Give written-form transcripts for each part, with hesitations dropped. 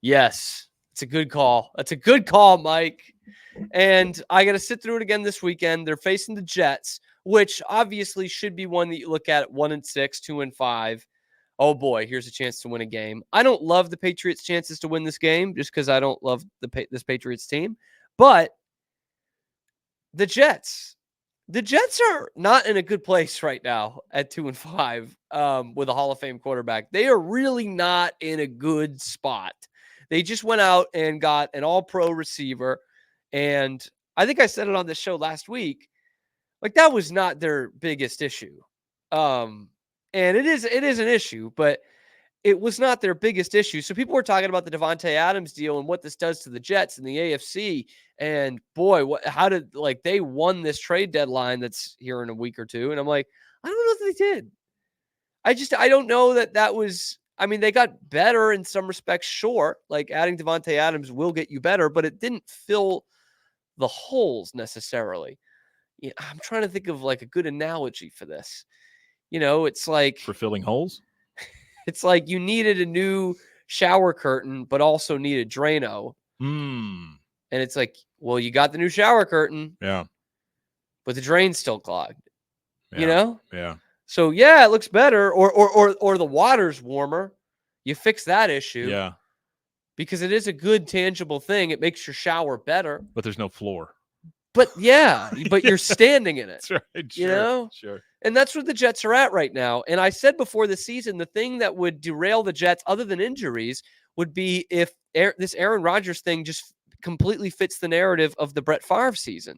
Yes, it's a good call. That's a good call, Mike. And I got to sit through it again this weekend. They're facing the Jets, which obviously should be one that you look at 1-6, 2-5. Oh boy, here's a chance to win a game. I don't love the Patriots' chances to win this game just because I don't love this Patriots team. But the Jets are not in a good place right now at 2-5 with a Hall of Fame quarterback. They are really not in a good spot. They just went out and got an all-pro receiver. And I think I said it on this show last week. Like, that was not their biggest issue. And it is an issue, but it was not their biggest issue. So people were talking about the Devontae Adams deal and what this does to the Jets and the AFC. And boy, they won this trade deadline that's here in a week or two. And I'm like, I don't know if they did. I don't know that was, I mean, they got better in some respects, sure. Like, adding Devontae Adams will get you better, but it didn't fill the holes necessarily. Yeah, I'm trying to think of like a good analogy for this. It's like for filling holes. It's like you needed a new shower curtain, but also needed Drano. And it's like, well, you got the new shower curtain. Yeah. But the drain's still clogged. Yeah. Yeah. So yeah, it looks better. Or the water's warmer. You fix that issue. Yeah. Because it is a good tangible thing. It makes your shower better. But there's no floor. But yeah, but you're standing in it. That's right. Sure. And that's where the Jets are at right now. And I said before the season, the thing that would derail the Jets, other than injuries, would be if this Aaron Rodgers thing just completely fits the narrative of the Brett Favre season.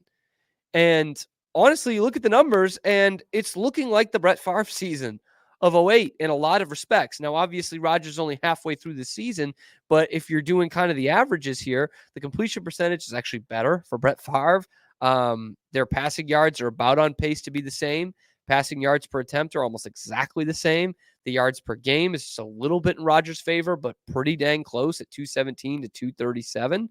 And honestly, you look at the numbers, and it's looking like the Brett Favre season of 2008 in a lot of respects. Now, obviously, Rodgers is only halfway through the season, but if you're doing kind of the averages here, the completion percentage is actually better for Brett Favre. Their passing yards are about on pace to be the same. Passing yards per attempt are almost exactly the same. The yards per game is just a little bit in Rodgers' favor, but pretty dang close at 217 to 237.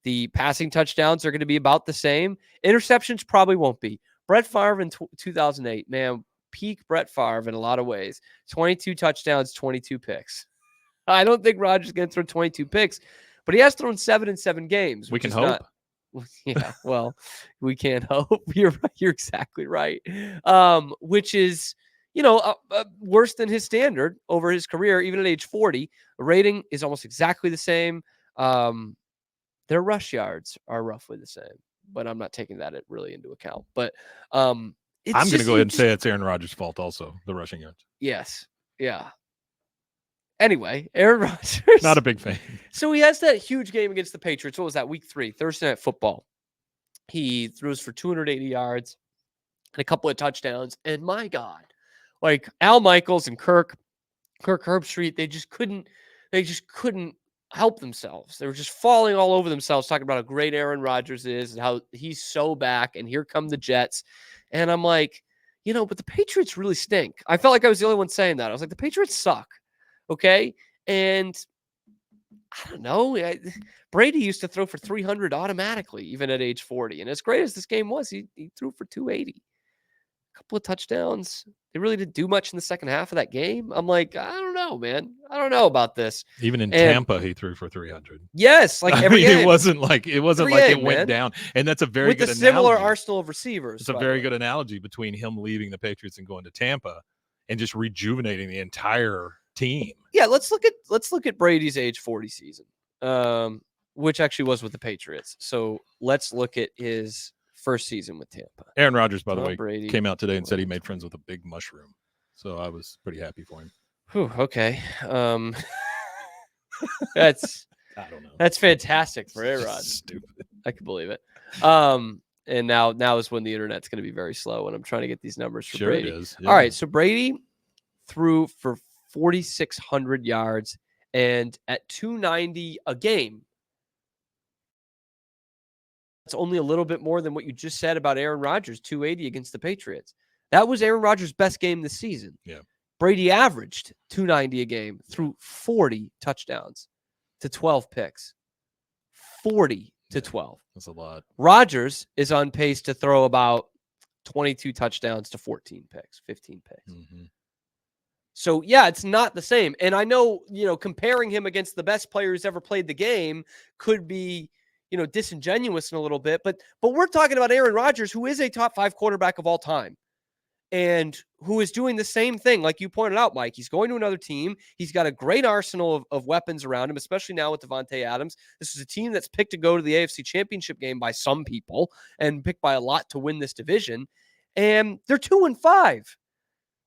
The passing touchdowns are going to be about the same. Interceptions probably won't be. Brett Favre in 2008, man, peak Brett Favre in a lot of ways. 22 touchdowns, 22 picks. I don't think Rodgers is going to throw 22 picks, but he has thrown 7 in 7 games. We can hope. Yeah, well, we can't hope. You're exactly right. Which is, worse than his standard over his career, even at age 40. The rating is almost exactly the same. Their rush yards are roughly the same, but I'm not taking that really into account. But I'm going to go ahead and say it's Aaron Rodgers' fault also, the rushing yards. Yes. Yeah. Anyway, Aaron Rodgers. Not a big fan. So he has that huge game against the Patriots. What was that, week 3, Thursday Night Football? He throws for 280 yards and a couple of touchdowns. And my God, like Al Michaels and Kirk Herbstreit, they just couldn't help themselves. They were just falling all over themselves, talking about how great Aaron Rodgers is and how he's so back. And here come the Jets. And I'm like, but the Patriots really stink. I felt like I was the only one saying that. I was like, the Patriots suck. Okay. And I don't know. Brady used to throw for 300 automatically, even at age 40. And as great as this game was, he threw for 280. A couple of touchdowns. They really didn't do much in the second half of that game. I'm like, I don't know, man. I don't know about this. Even in Tampa, he threw for 300. Yes, like every game. It wasn't like it went down. And that's a very good analogy. With a similar arsenal of receivers. It's a very good analogy between him leaving the Patriots and going to Tampa and just rejuvenating the entire team. Yeah, let's look at Brady's age 40 season, which actually was with the Patriots. So let's look at his first season with Tampa. Aaron Rodgers, by the way, Brady came out today and said he made friends with a big mushroom. So I was pretty happy for him. Whew, okay. That's I don't know. That's fantastic for Aaron Rodgers. Stupid. I can believe it. And now is when the internet's going to be very slow when I'm trying to get these numbers for Brady. It is. Yeah. All right, so Brady threw for 4,600 yards and at 290 a game. That's only a little bit more than what you just said about Aaron Rodgers, 280 against the Patriots. That was Aaron Rodgers' best game this season. Yeah. Brady averaged 290 a game through 40 touchdowns to 12 picks. 40 to 12. That's a lot. Rodgers is on pace to throw about 22 touchdowns to 14 picks, 15 picks. Mm-hmm. So, yeah, it's not the same. And I know, comparing him against the best player who's ever played the game could be, disingenuous in a little bit. But we're talking about Aaron Rodgers, who is a top 5 quarterback of all time and who is doing the same thing. Like you pointed out, Mike, he's going to another team. He's got a great arsenal of weapons around him, especially now with Devontae Adams. This is a team that's picked to go to the AFC Championship game by some people and picked by a lot to win this division. And they're 2-5.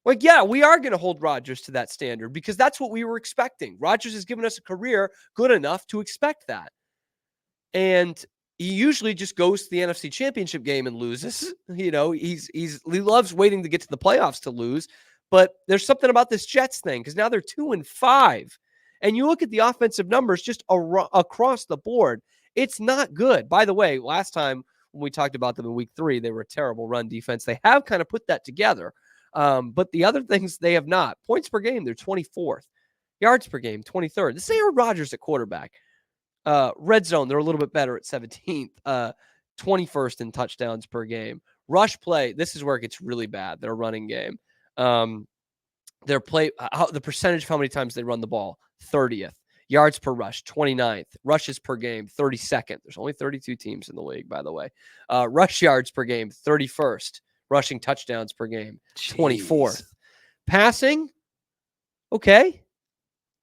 Like, yeah, we are going to hold Rodgers to that standard because that's what we were expecting. Rodgers has given us a career good enough to expect that. And he usually just goes to the NFC Championship game and loses. He loves waiting to get to the playoffs to lose. But there's something about this Jets thing because now they're 2-5. And you look at the offensive numbers just across the board. It's not good. By the way, last time when we talked about them in week 3, they were a terrible run defense. They have kind of put that together. But the other things they have not. Points per game, they're 24th. Yards per game, 23rd. This is Aaron Rodgers at quarterback. Red zone, they're a little bit better at 17th. 21st in touchdowns per game. Rush play, this is where it gets really bad. Their running game. Their play, the percentage of how many times they run the ball, 30th. Yards per rush, 29th. Rushes per game, 32nd. There's only 32 teams in the league, by the way. Rush yards per game, 31st. Rushing touchdowns per game, 24th. Passing, okay.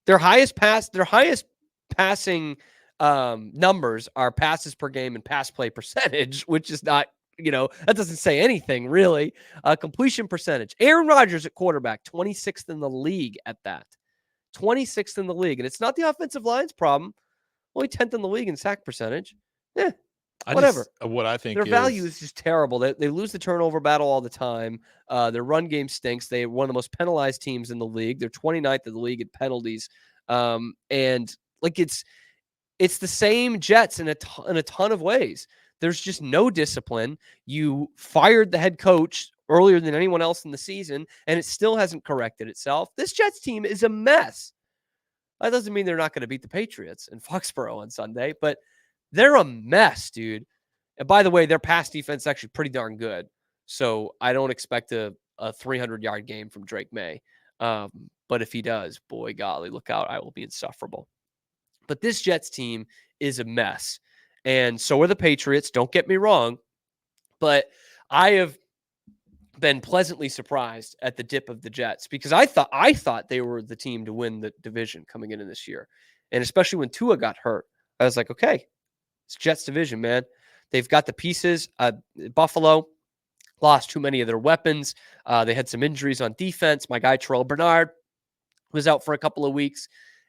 Their highest passing numbers are passes per game and pass play percentage, which is not, that doesn't say anything really. Completion percentage. Aaron Rodgers at quarterback, 26th in the league at that. 26th in the league. And it's not the offensive line's problem. Only 10th in the league in sack percentage. Whatever. What I think their value is just terrible. They lose the turnover battle all the time. Their run game stinks. They're one of the most penalized teams in the league. They're 29th in the league at penalties. And like it's the same Jets in a ton of ways. There's just no discipline. You fired the head coach earlier than anyone else in the season, and it still hasn't corrected itself. This Jets team is a mess. That doesn't mean they're not going to beat the Patriots in Foxborough on Sunday, but they're a mess, dude. And by the way, their pass defense is actually pretty darn good. So I don't expect a 300-yard game from Drake May. But if he does, boy, golly, look out. I will be insufferable. But this Jets team is a mess. And so are the Patriots. Don't get me wrong. But I have been pleasantly surprised at the dip of the Jets because I thought they were the team to win the division coming into this year. And especially when Tua got hurt, I was like, okay, it's Jets division, man. They've got the pieces. Buffalo lost too many of their weapons. They had some injuries on defense. My guy, Terrell Bernard, was out for a couple of weeks.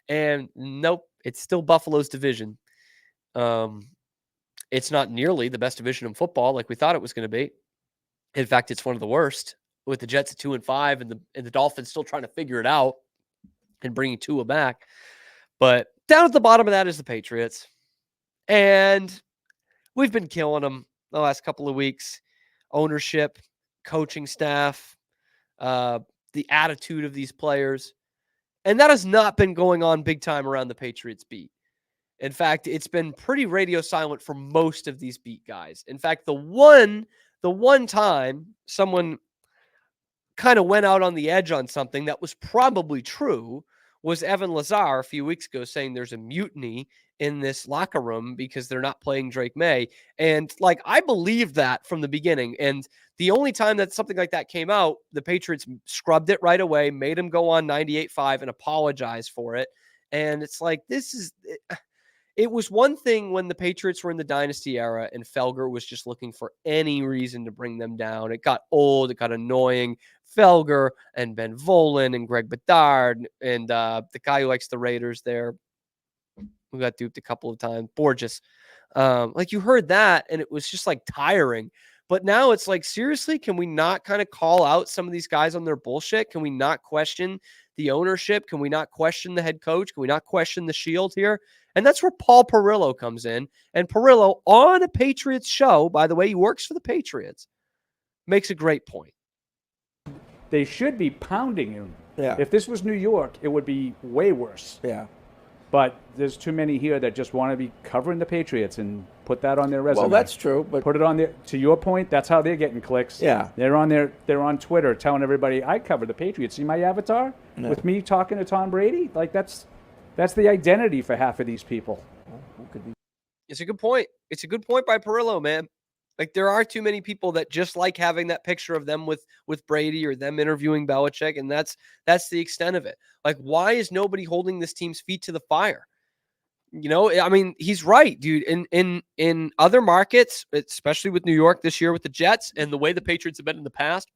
And nope, it's still Buffalo's division. It's not nearly the best division in football like we thought it was going to be. In fact, it's one of the worst with the Jets at 2-5 and the Dolphins still trying to figure it out and bringing Tua back. But down at the bottom of that is the Patriots. And we've been killing them the last couple of weeks. Ownership, coaching staff, the attitude of these players. And that has not been going on big time around the Patriots beat. In fact, it's been pretty radio silent for most of these beat guys. In fact, the one time someone kind of went out on the edge on something that was probably true was Evan Lazar a few weeks ago saying there's a mutiny in this locker room because they're not playing Drake May. And I believed that from the beginning. And the only time that something like that came out, the Patriots scrubbed it right away, made him go on 98.5 and apologize for it. And it's like, it was one thing when the Patriots were in the dynasty era and Felger was just looking for any reason to bring them down. It got old. It got annoying. Felger and Ben Volen and Greg Bedard and the guy who likes the Raiders there, who got duped a couple of times, Borges. You heard that and it was just tiring. But now it's seriously, can we not kind of call out some of these guys on their bullshit? Can we not question the ownership? Can we not question the head coach? Can we not question the shield here? And that's where Paul Perillo comes in. And Perillo on a Patriots show, by the way, he works for the Patriots, makes a great point. They should be pounding him. Yeah. If this was New York, it would be way worse. Yeah. But there's too many here that just want to be covering the Patriots and put that on their resume. Well, that's true, but put it on there. To your point, that's how they're getting clicks. Yeah. They're on Twitter telling everybody, I cover the Patriots. See my avatar with me talking to Tom Brady? Like that's the identity for half of these people. It's a good point. It's a good point by Perillo, man. Like there are too many people that just like having that picture of them with Brady or them interviewing Belichick, and that's the extent of it. Like, why is nobody holding this team's feet to the fire? You know, I mean, he's right, dude. In other markets, especially with New York this year with the Jets and the way the Patriots have been in the past,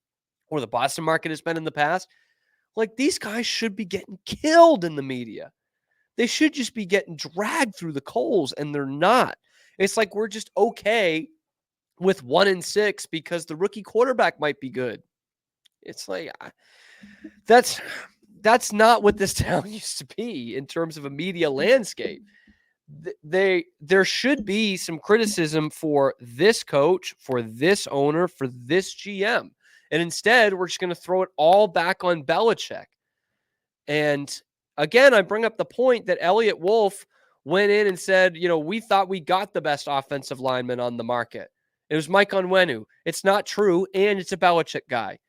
or the Boston market has been in the past, like these guys should be getting killed in the media. They should just be getting dragged through the coals, and they're not. It's like we're just okay with 1-6 because the rookie quarterback might be good. It's like that's not what this town used to be in terms of a media landscape. There should be some criticism for this coach, for this owner, for this GM. And instead, we're just going to throw it all back on Belichick. And again, I bring up the point that Elliott Wolf went in and said, you know, we thought we got the best offensive lineman on the market. It was Mike Onwenu. It's not true, and it's a Belichick guy.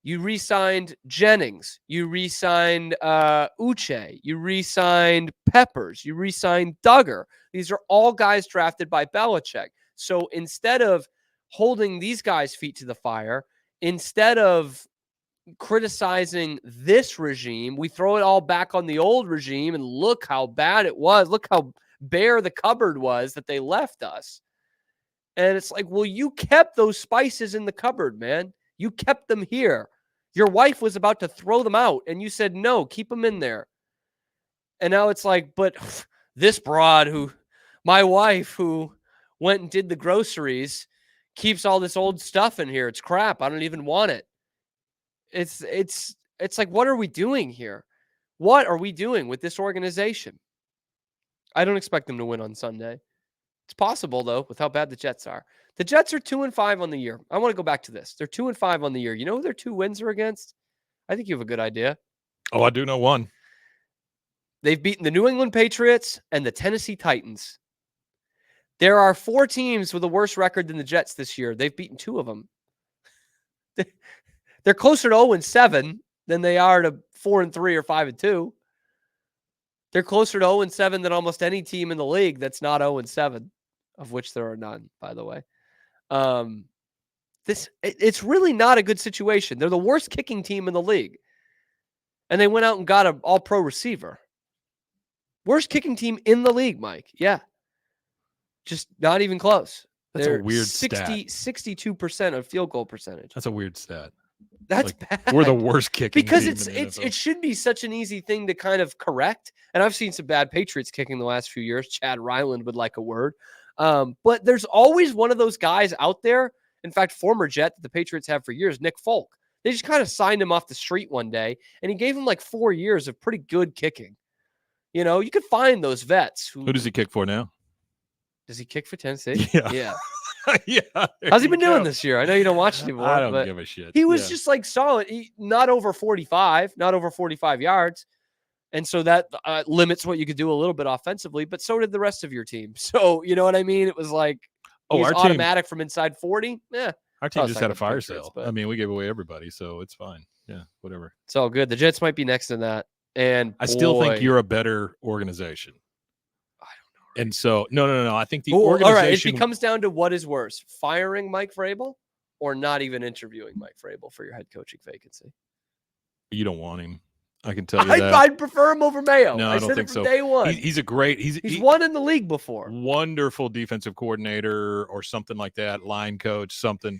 You re-signed Jennings. You re-signed Uche. You re-signed Peppers. You re-signed Duggar. These are all guys drafted by Belichick. So instead of holding these guys' feet to the fire, instead of criticizing this regime, we throw it all back on the old regime and look how bad it was. Look how bare the cupboard was that they left us. And it's like, well, you kept those spices in the cupboard, man. You kept them here. Your wife was about to throw them out, and you said, no, keep them in there. And now it's like, but this broad my wife who went and did the groceries keeps all this old stuff in here. It's crap. I don't even want it. It's like, what are we doing here? What are we doing with this organization? I don't expect them to win on Sunday. It's possible, though, with how bad the Jets are. The Jets are 2-5 on the year. I want to go back to this. They're 2-5 on the year. You know who their 2 wins are against? I think you have a good idea. Oh, I do know one. They've beaten the New England Patriots and the Tennessee Titans. There are 4 teams with a worse record than the Jets this year. They've beaten 2 of them. They're closer to 0-7 than they are to 4-3 or 5-2. They're closer to 0-7 than almost any team in the league that's not 0-7, of which there are none, by the way. It's really not a good situation. They're the worst kicking team in the league. And they went out and got an all-pro receiver. Worst kicking team in the league, Mike. Yeah. Just not even close. That's They're a weird 62% of field goal percentage. That's a weird stat. That's bad. We're the worst kicking because team it should be such an easy thing to kind of correct. And I've seen some bad Patriots kicking the last few years. Chad Ryland would like a word. But there's always one of those guys out there. In fact, former Jet that the Patriots have for years, Nick Folk. They just kind of signed him off the street one day, and he gave him like 4 years of pretty good kicking. You know, you could find those vets. Who does he kick for now? Does he kick for Tennessee? Yeah. Yeah. Yeah. How's he been doing this year? I know you don't watch anymore. I don't give a shit. He was just like solid. Not over 45 yards. And so that limits what you could do a little bit offensively, but so did the rest of your team. So, you know what I mean? It was like, he's our automatic from inside 40. Yeah. Our team just had a fire sale. I mean, we gave away everybody, so it's fine. Yeah, whatever. It's all good. The Jets might be next in that. And I still think you're a better organization. I don't know. And so, no. I think the organization. All right. It comes down to what is worse, firing Mike Vrabel or not even interviewing Mike Vrabel for your head coaching vacancy. You don't want him. I can tell you that. I'd prefer him over Mayo. No, I don't think so. Day one. He's a great. He's won in the league before. Wonderful defensive coordinator or something like that. Line coach, something.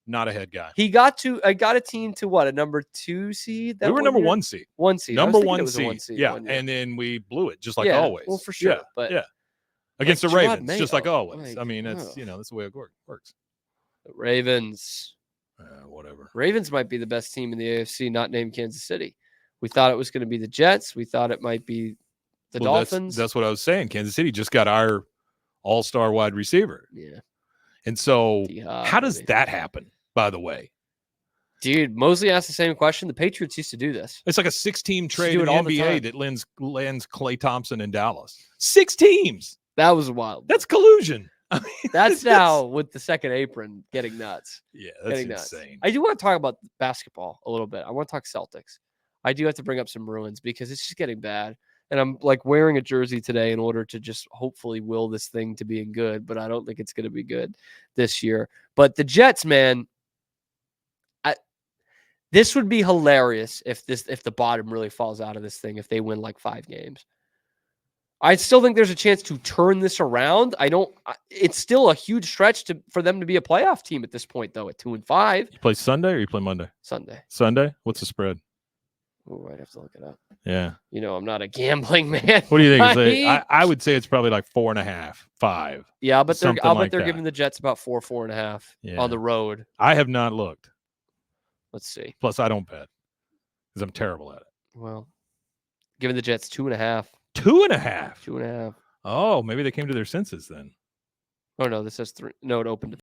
Not a head guy. I got a team to what, a number 2 seed? We were number 1 seed. 1 seed. Number 1 seed. Yeah, and then we blew it just like always. Well, for sure. Yeah, but against the Ravens, Mayo, just like always. Like, I mean, that's the way it works. The Ravens. Whatever. Ravens might be the best team in the AFC, not named Kansas City. We thought it was going to be the Jets. We thought it might be the Dolphins. That's what I was saying. Kansas City just got our all-star wide receiver. Yeah. And so D-Hop, how does that happen, by the way? Dude, Mosley asked the same question. The Patriots used to do this. It's like a 6-team trade do in it the all the NBA time. that lands Klay Thompson in Dallas. 6 teams. That was wild. That's collusion. I mean, That's now with the second apron getting nuts. Yeah, that's Getting nuts. insane. I do want to talk about basketball a little bit. I want to talk Celtics. I do have to bring up some Bruins because it's just getting bad. And I'm like wearing a jersey today in order to just hopefully will this thing to being good, but I don't think it's going to be good this year. But the Jets, man, this would be hilarious if the bottom really falls out of this thing, if they win like 5 games. I still think there's a chance to turn this around. It's still a huge stretch for them to be a playoff team at this point, though, at 2-5. You play Sunday or you play Monday? Sunday. Sunday? What's the spread? Oh, I'd have to look it up. Yeah. I'm not a gambling man. What do you think? Right? I would say it's probably like 4.5, 5. Yeah, but Something I'll bet like they're that. giving the Jets about 4.5 Yeah. on the road. I have not looked. Let's see. Plus, I don't bet because I'm terrible at it. Well, giving the Jets 2.5. 2.5. 2.5. Oh, maybe they came to their senses then. Oh no, this says 3. No, it opened at